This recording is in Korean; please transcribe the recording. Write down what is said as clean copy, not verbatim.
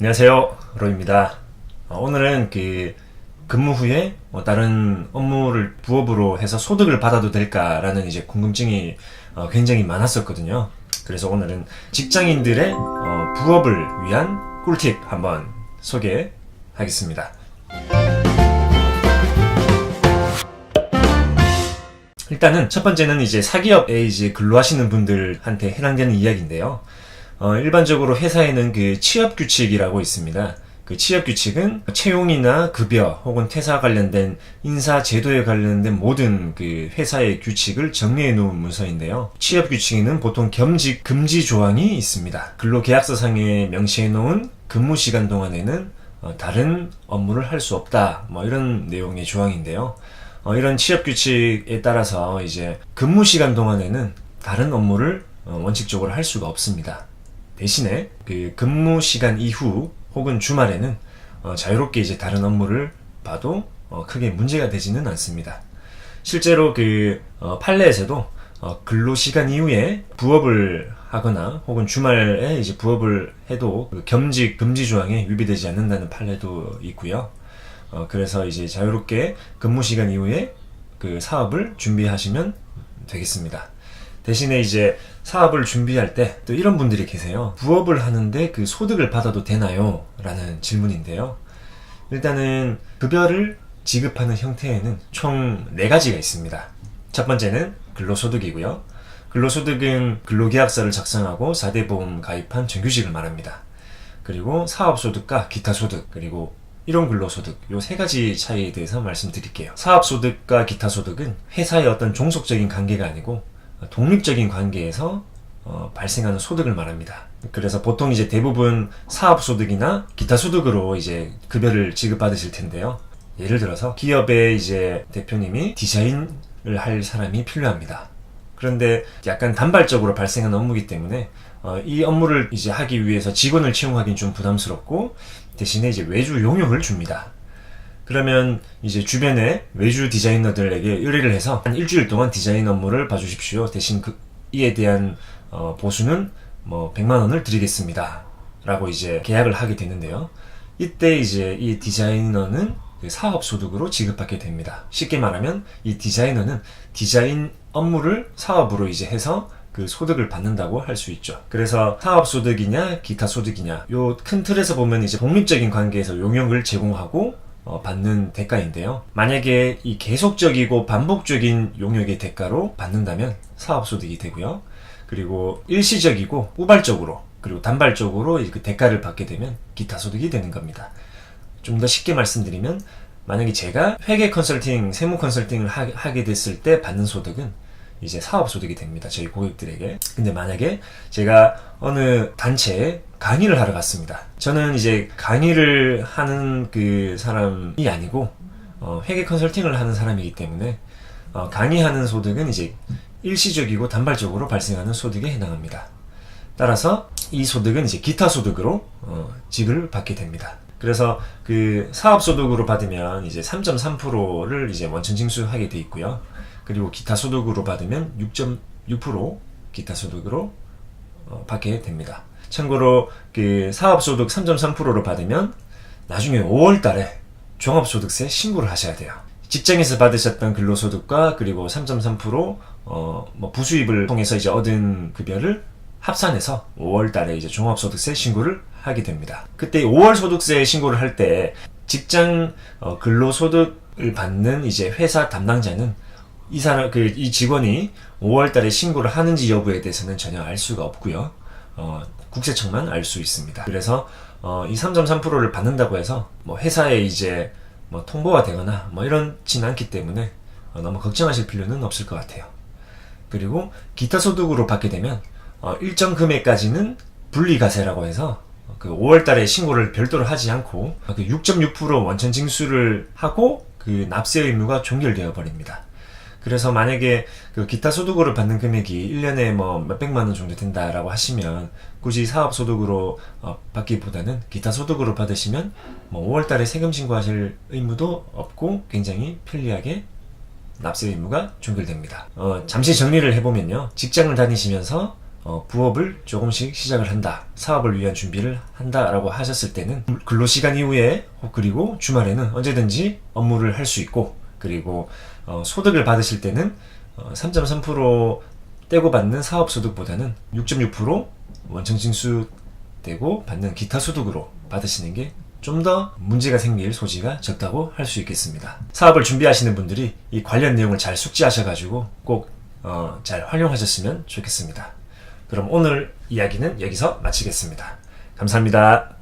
안녕하세요, 로입니다. 오늘은 근무 후에 다른 업무를 부업으로 해서 소득을 받아도 될까라는 이제 궁금증이 굉장히 많았었거든요. 그래서 오늘은 직장인들의 부업을 위한 꿀팁 한번 소개하겠습니다. 일단은 첫 번째는 이제 사기업에 이제 근로하시는 분들한테 해당되는 이야기인데요. 일반적으로 회사에는 취업 규칙이라고 있습니다. 그 취업 규칙은 채용이나 급여 혹은 퇴사 관련된 인사 제도에 관련된 모든 회사의 규칙을 정리해 놓은 문서인데요. 취업 규칙에는 보통 겸직 금지 조항이 있습니다. 근로계약서상에 명시해 놓은 근무 시간 동안에는 다른 업무를 할 수 없다, 이런 내용의 조항인데요. 이런 취업 규칙에 따라서 이제 근무 시간 동안에는 다른 업무를 원칙적으로 할 수가 없습니다. 대신에 근무 시간 이후 혹은 주말에는 자유롭게 이제 다른 업무를 봐도 크게 문제가 되지는 않습니다. 실제로 판례에서도 근로 시간 이후에 부업을 하거나 혹은 주말에 이제 부업을 해도 겸직 금지 조항에 위배되지 않는다는 판례도 있고요. 그래서 이제 자유롭게 근무 시간 이후에 사업을 준비하시면 되겠습니다. 대신에 이제 사업을 준비할 때 또 이런 분들이 계세요. 부업을 하는데 소득을 받아도 되나요? 라는 질문인데요. 일단은 급여를 지급하는 형태에는 총 4가지가 있습니다. 첫 번째는 근로소득이고요. 근로소득은 근로계약서를 작성하고 4대 보험 가입한 정규직을 말합니다. 그리고 사업소득과 기타소득, 그리고 일용 근로소득, 요 3가지 차이에 대해서 말씀드릴게요. 사업소득과 기타소득은 회사의 어떤 종속적인 관계가 아니고 독립적인 관계에서 발생하는 소득을 말합니다. 그래서 보통 이제 대부분 사업소득이나 기타소득으로 이제 급여를 지급받으실 텐데요. 예를 들어서 기업의 이제 대표님이 디자인을 할 사람이 필요합니다. 그런데 약간 단발적으로 발생하는 업무이기 때문에 이 업무를 이제 하기 위해서 직원을 채용하기는 좀 부담스럽고 대신에 이제 외주 용역을 줍니다. 그러면 이제 주변에 외주 디자이너들에게 의뢰를 해서 한 일주일 동안 디자인 업무를 봐주십시오. 대신 이에 대한 보수는 100만 원을 드리겠습니다. 라고 이제 계약을 하게 되는데요. 이때 이제 이 디자이너는 사업 소득으로 지급받게 됩니다. 쉽게 말하면 이 디자이너는 디자인 업무를 사업으로 이제 해서 소득을 받는다고 할 수 있죠. 그래서 사업 소득이냐 기타 소득이냐, 요 큰 틀에서 보면 이제 독립적인 관계에서 용역을 제공하고 받는 대가인데요. 만약에 이 계속적이고 반복적인 용역의 대가로 받는다면 사업소득이 되고요. 그리고 일시적이고 우발적으로 그리고 단발적으로 대가를 받게 되면 기타소득이 되는 겁니다. 좀 더 쉽게 말씀드리면 만약에 제가 회계 컨설팅, 세무 컨설팅을 하게 됐을 때 받는 소득은 이제 사업소득이 됩니다. 저희 고객들에게. 근데 만약에 제가 어느 단체에 강의를 하러 갔습니다. 저는 이제 강의를 하는 사람이 아니고 회계 컨설팅을 하는 사람이기 때문에 강의하는 소득은 이제 일시적이고 단발적으로 발생하는 소득에 해당합니다. 따라서 이 소득은 이제 기타 소득으로 지급을 받게 됩니다. 그래서 사업 소득으로 받으면 이제 3.3%를 이제 원천 징수하게 돼 있고요. 그리고 기타 소득으로 받으면 6.6% 기타 소득으로 받게 됩니다. 참고로 사업소득 3.3%로 받으면 나중에 5월 달에 종합소득세 신고를 하셔야 돼요. 직장에서 받으셨던 근로소득과 그리고 3.3% 부수입을 통해서 이제 얻은 급여를 합산해서 5월 달에 이제 종합소득세 신고를 하게 됩니다. 그때 5월 소득세 신고를 할 때 직장 근로소득을 받는 이제 회사 담당자는 이 직원이 5월 달에 신고를 하는지 여부에 대해서는 전혀 알 수가 없고요. 국세청만 알 수 있습니다. 그래서 이 3.3%를 받는다고 해서 회사에 이제 통보가 되거나 이렇진 않기 때문에 너무 걱정하실 필요는 없을 것 같아요. 그리고 기타 소득으로 받게 되면 일정 금액까지는 분리과세라고 해서 5월 달에 신고를 별도로 하지 않고 6.6% 원천 징수를 하고 납세 의무가 종결되어 버립니다. 그래서 만약에 기타 소득으로 받는 금액이 1년에 몇백만 원 정도 된다라고 하시면 굳이 사업 소득으로 받기보다는 기타 소득으로 받으시면 5월 달에 세금 신고하실 의무도 없고 굉장히 편리하게 납세 의무가 종결됩니다. 잠시 정리를 해보면요. 직장을 다니시면서 부업을 조금씩 시작을 한다, 사업을 위한 준비를 한다라고 하셨을 때는 근로시간 이후에 그리고 주말에는 언제든지 업무를 할 수 있고, 그리고 소득을 받으실 때는 3.3% 떼고 받는 사업소득보다는 6.6% 원청징수 떼고 받는 기타 소득으로 받으시는 게 좀 더 문제가 생길 소지가 적다고 할 수 있겠습니다. 사업을 준비하시는 분들이 이 관련 내용을 잘 숙지하셔가지고 꼭 잘 활용하셨으면 좋겠습니다. 그럼 오늘 이야기는 여기서 마치겠습니다. 감사합니다.